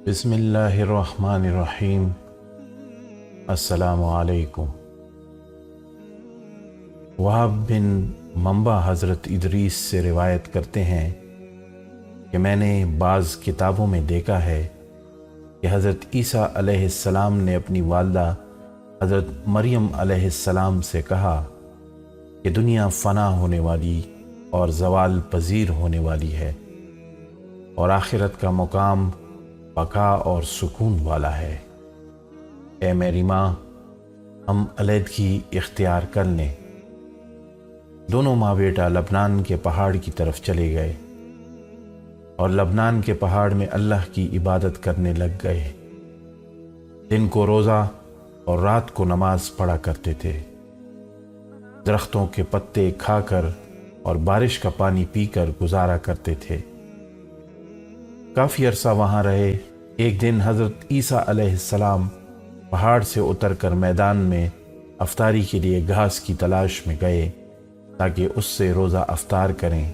بسم اللہ الرحمن الرحیم۔ السلام علیکم۔ وہب بن منبع حضرت ادریس سے روایت کرتے ہیں کہ میں نے بعض کتابوں میں دیکھا ہے کہ حضرت عیسیٰ علیہ السلام نے اپنی والدہ حضرت مریم علیہ السلام سے کہا کہ دنیا فنا ہونے والی اور زوال پذیر ہونے والی ہے اور آخرت کا مقام بقا اور سکون والا ہے۔ اے میری ماں، ہم علیحدگی اختیار کر لیں۔ دونوں ماں بیٹا لبنان کے پہاڑ کی طرف چلے گئے اور لبنان کے پہاڑ میں اللہ کی عبادت کرنے لگ گئے۔ دن کو روزہ اور رات کو نماز پڑھا کرتے تھے۔ درختوں کے پتے کھا کر اور بارش کا پانی پی کر گزارا کرتے تھے۔ کافی عرصہ وہاں رہے۔ ایک دن حضرت عیسیٰ علیہ السلام پہاڑ سے اتر کر میدان میں افطاری کے لیے گھاس کی تلاش میں گئے تاکہ اس سے روزہ افطار کریں۔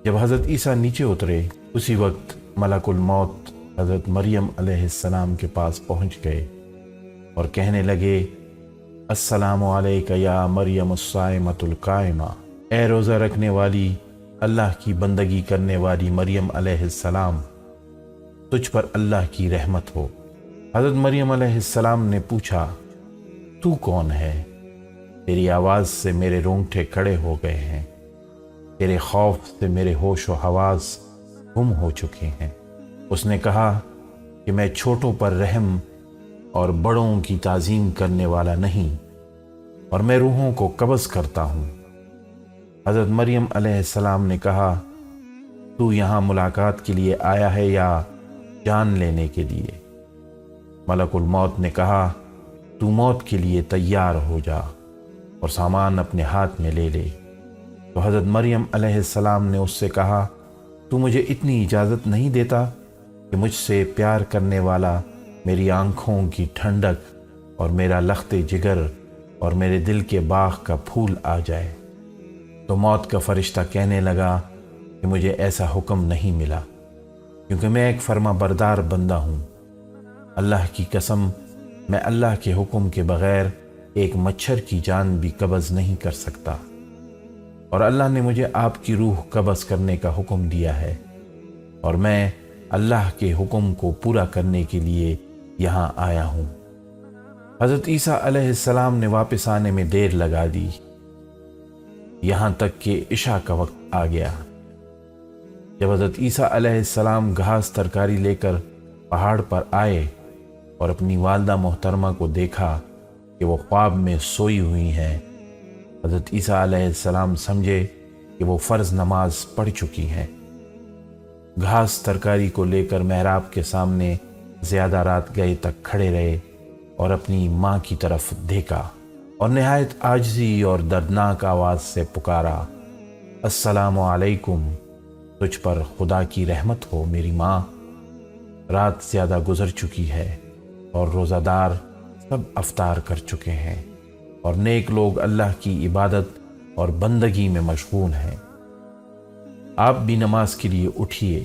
جب حضرت عیسیٰ نیچے اترے، اسی وقت ملک الموت حضرت مریم علیہ السلام کے پاس پہنچ گئے اور کہنے لگے، السلام علیک یا مریم الصائمۃ القائمہ، اے روزہ رکھنے والی، اللہ کی بندگی کرنے والی مریم علیہ السلام، تجھ پر اللہ کی رحمت ہو۔ حضرت مریم علیہ السلام نے پوچھا، تو کون ہے؟ تیری آواز سے میرے رونگٹے کھڑے ہو گئے ہیں، تیرے خوف سے میرے ہوش و حواس گم ہو چکے ہیں۔ اس نے کہا کہ میں چھوٹوں پر رحم اور بڑوں کی تعظیم کرنے والا نہیں، اور میں روحوں کو قبض کرتا ہوں۔ حضرت مریم علیہ السلام نے کہا، تو یہاں ملاقات کے لیے آیا ہے یا جان لینے کے لیے؟ ملک الموت نے کہا، تو موت کے لیے تیار ہو جا اور سامان اپنے ہاتھ میں لے لے۔ تو حضرت مریم علیہ السلام نے اس سے کہا، تو مجھے اتنی اجازت نہیں دیتا کہ مجھ سے پیار کرنے والا میری آنکھوں کی ٹھنڈک اور میرا لخت جگر اور میرے دل کے باغ کا پھول آ جائے؟ تو موت کا فرشتہ کہنے لگا کہ مجھے ایسا حکم نہیں ملا، کیونکہ میں ایک فرما بردار بندہ ہوں۔ اللہ کی قسم، میں اللہ کے حکم کے بغیر ایک مچھر کی جان بھی قبض نہیں کر سکتا، اور اللہ نے مجھے آپ کی روح قبض کرنے کا حکم دیا ہے، اور میں اللہ کے حکم کو پورا کرنے کے لیے یہاں آیا ہوں۔ حضرت عیسیٰ علیہ السلام نے واپس آنے میں دیر لگا دی، یہاں تک کہ عشاء کا وقت آ گیا۔ جب حضرت عیسیٰ علیہ السلام گھاس ترکاری لے کر پہاڑ پر آئے اور اپنی والدہ محترمہ کو دیکھا کہ وہ خواب میں سوئی ہوئی ہیں، حضرت عیسیٰ علیہ السلام سمجھے کہ وہ فرض نماز پڑھ چکی ہیں۔ گھاس ترکاری کو لے کر محراب کے سامنے زیادہ رات گئے تک کھڑے رہے اور اپنی ماں کی طرف دیکھا اور نہایت عاجزی اور دردناک آواز سے پکارا، السلام علیکم، تجھ پر خدا کی رحمت ہو میری ماں۔ رات زیادہ گزر چکی ہے اور روزہ دار سب افطار کر چکے ہیں، اور نیک لوگ اللہ کی عبادت اور بندگی میں مشغول ہیں۔ آپ بھی نماز کے لیے اٹھیے۔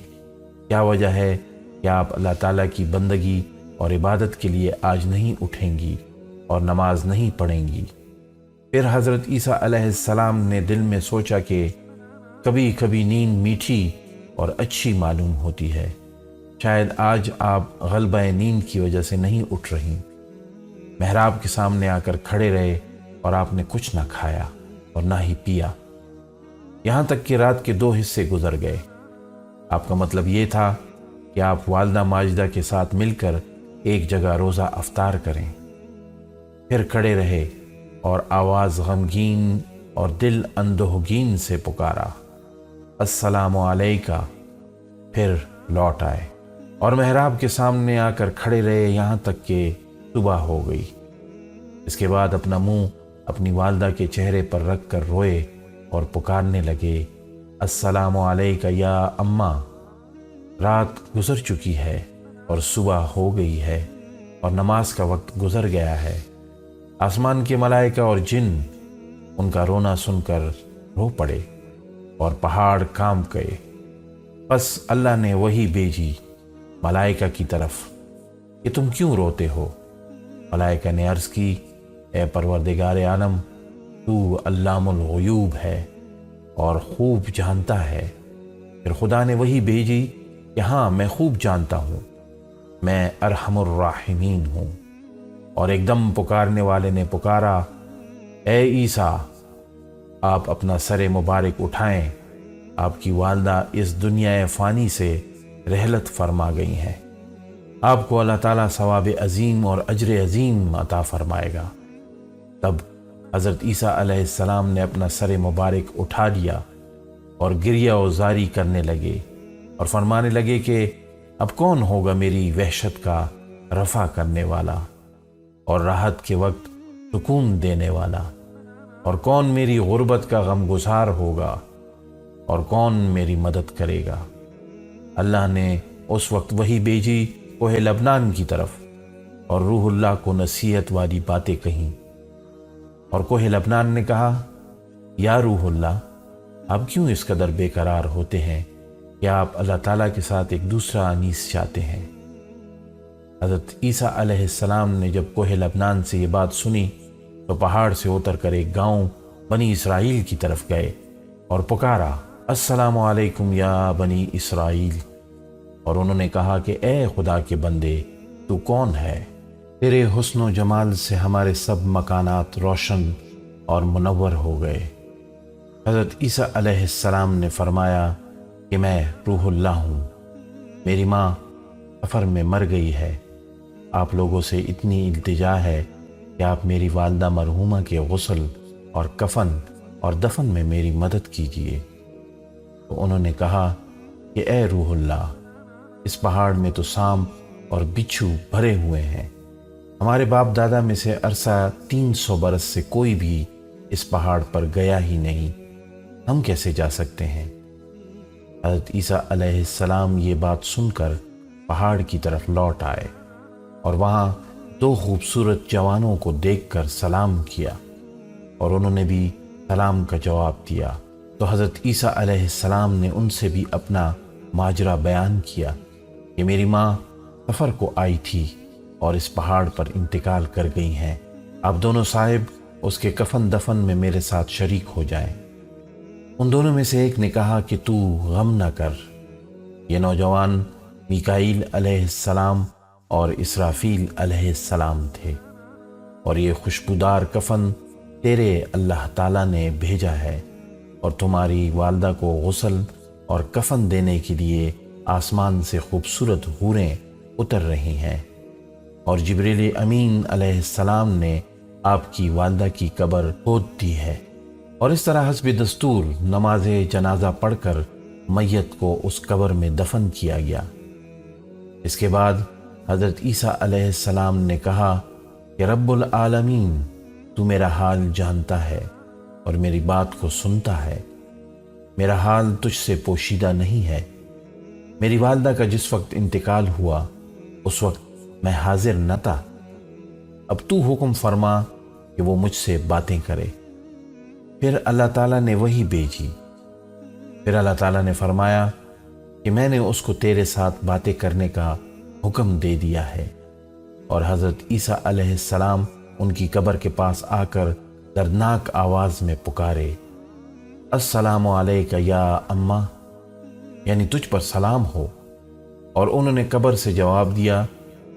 کیا وجہ ہے کہ آپ اللہ تعالیٰ کی بندگی اور عبادت کے لیے آج نہیں اٹھیں گی اور نماز نہیں پڑھیں گی؟ پھر حضرت عیسیٰ علیہ السلام نے دل میں سوچا کہ کبھی کبھی نیند میٹھی اور اچھی معلوم ہوتی ہے، شاید آج آپ غلبہ نیند کی وجہ سے نہیں اٹھ رہی۔ محراب کے سامنے آ کر کھڑے رہے اور آپ نے کچھ نہ کھایا اور نہ ہی پیا، یہاں تک کہ رات کے 2 حصے گزر گئے۔ آپ کا مطلب یہ تھا کہ آپ والدہ ماجدہ کے ساتھ مل کر ایک جگہ روزہ افطار کریں۔ پھر کھڑے رہے اور آواز غمگین اور دل اندوہگین سے پکارا، السلام علیکہ۔ پھر لوٹ آئے اور محراب کے سامنے آ کر کھڑے رہے یہاں تک کہ صبح ہو گئی۔ اس کے بعد اپنا منہ اپنی والدہ کے چہرے پر رکھ کر روئے اور پکارنے لگے، السلام علیکہ یا اماں۔ رات گزر چکی ہے اور صبح ہو گئی ہے اور نماز کا وقت گزر گیا ہے۔ آسمان کے ملائکہ اور جن ان کا رونا سن کر رو پڑے اور پہاڑ کانپ گئے۔ بس اللہ نے وحی بھیجی ملائکہ کی طرف کہ تم کیوں روتے ہو؟ ملائکہ نے عرض کی، اے پروردگار عالم، تو علام الغیوب ہے اور خوب جانتا ہے۔ پھر خدا نے وہی بھیجی کہ ہاں میں خوب جانتا ہوں، میں ارحم الراحمین ہوں۔ اور ایک دم پکارنے والے نے پکارا، اے عیسیٰ، آپ اپنا سر مبارک اٹھائیں، آپ کی والدہ اس دنیا فانی سے رحلت فرما گئی ہیں، آپ کو اللہ تعالیٰ ثواب عظیم اور اجر عظیم عطا فرمائے گا۔ تب حضرت عیسیٰ علیہ السلام نے اپنا سر مبارک اٹھا لیا اور گریہ و زاری کرنے لگے اور فرمانے لگے کہ اب کون ہوگا میری وحشت کا رفع کرنے والا اور راحت کے وقت سکون دینے والا، اور کون میری غربت کا غمگسار ہوگا، اور کون میری مدد کرے گا۔ اللہ نے اس وقت وہی بھیجی کوہ لبنان کی طرف، اور روح اللہ کو نصیحت والی باتیں کہیں۔ اور کوہ لبنان نے کہا، یا روح اللہ، آپ کیوں اس قدر بے قرار ہوتے ہیں کہ آپ اللہ تعالیٰ کے ساتھ ایک دوسرا انیس چاہتے ہیں؟ حضرت عیسیٰ علیہ السلام نے جب کوہ لبنان سے یہ بات سنی تو پہاڑ سے اتر کر ایک گاؤں بنی اسرائیل کی طرف گئے اور پکارا، السلام علیکم یا بنی اسرائیل۔ اور انہوں نے کہا کہ اے خدا کے بندے، تو کون ہے؟ تیرے حسن و جمال سے ہمارے سب مکانات روشن اور منور ہو گئے۔ حضرت عیسیٰ علیہ السلام نے فرمایا کہ میں روح اللہ ہوں، میری ماں سفر میں مر گئی ہے، آپ لوگوں سے اتنی التجا ہے کہ آپ میری والدہ مرحومہ کے غسل اور کفن اور دفن میں میری مدد کیجیے۔ تو انہوں نے کہا کہ اے روح اللہ، اس پہاڑ میں تو سانپ اور بچھو بھرے ہوئے ہیں، ہمارے باپ دادا میں سے عرصہ 300 برس سے کوئی بھی اس پہاڑ پر گیا ہی نہیں، ہم کیسے جا سکتے ہیں؟ حضرت عیسیٰ علیہ السلام یہ بات سن کر پہاڑ کی طرف لوٹ آئے اور وہاں 2 خوبصورت جوانوں کو دیکھ کر سلام کیا، اور انہوں نے بھی سلام کا جواب دیا۔ تو حضرت عیسیٰ علیہ السلام نے ان سے بھی اپنا ماجرا بیان کیا کہ میری ماں سفر کو آئی تھی اور اس پہاڑ پر انتقال کر گئی ہیں، آپ دونوں صاحب اس کے کفن دفن میں میرے ساتھ شریک ہو جائیں۔ ان دونوں میں سے ایک نے کہا کہ تو غم نہ کر، یہ نوجوان میکائیل علیہ السلام اور اسرافیل علیہ السلام تھے، اور یہ خوشبودار کفن تیرے اللہ تعالیٰ نے بھیجا ہے، اور تمہاری والدہ کو غسل اور کفن دینے کے لیے آسمان سے خوبصورت حوریں اتر رہی ہیں، اور جبریل امین علیہ السلام نے آپ کی والدہ کی قبر کھود دی ہے۔ اور اس طرح حسب دستور نماز جنازہ پڑھ کر میت کو اس قبر میں دفن کیا گیا۔ اس کے بعد حضرت عیسیٰ علیہ السلام نے کہا کہ رب العالمین، تو میرا حال جانتا ہے اور میری بات کو سنتا ہے، میرا حال تجھ سے پوشیدہ نہیں ہے۔ میری والدہ کا جس وقت انتقال ہوا اس وقت میں حاضر نہ تھا، اب تو حکم فرما کہ وہ مجھ سے باتیں کرے۔ پھر اللہ تعالیٰ نے وہی بھیجی۔ پھر اللہ تعالیٰ نے فرمایا کہ میں نے اس کو تیرے ساتھ باتیں کرنے کا حکم دے دیا ہے۔ اور حضرت عیسیٰ علیہ السلام ان کی قبر کے پاس آ کر دردناک آواز میں پکارے، السلام علیکہ یا اماں، یعنی تجھ پر سلام ہو۔ اور انہوں نے قبر سے جواب دیا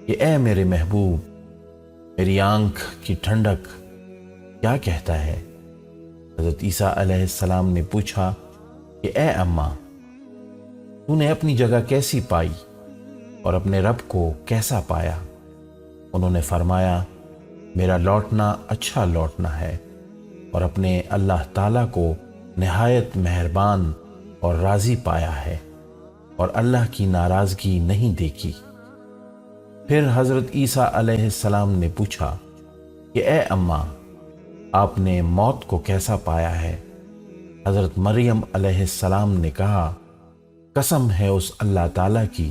کہ اے میرے محبوب، میری آنکھ کی ٹھنڈک کیا کہتا ہے؟ حضرت عیسیٰ علیہ السلام نے پوچھا کہ اے اماں، تو نے اپنی جگہ کیسی پائی اور اپنے رب کو کیسا پایا؟ انہوں نے فرمایا، میرا لوٹنا اچھا لوٹنا ہے، اور اپنے اللہ تعالیٰ کو نہایت مہربان اور راضی پایا ہے، اور اللہ کی ناراضگی نہیں دیکھی۔ پھر حضرت عیسیٰ علیہ السلام نے پوچھا کہ اے اماں، آپ نے موت کو کیسا پایا ہے؟ حضرت مریم علیہ السلام نے کہا، قسم ہے اس اللہ تعالیٰ کی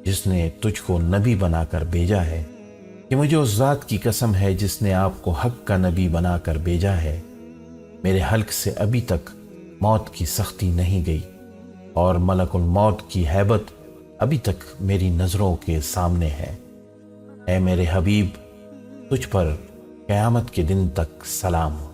جس نے تجھ کو نبی بنا کر بھیجا ہے، کہ مجھے اس ذات کی قسم ہے جس نے آپ کو حق کا نبی بنا کر بھیجا ہے، میرے حلق سے ابھی تک موت کی سختی نہیں گئی، اور ملک الموت کی ہیبت ابھی تک میری نظروں کے سامنے ہے۔ اے میرے حبیب، تجھ پر قیامت کے دن تک سلام ہو۔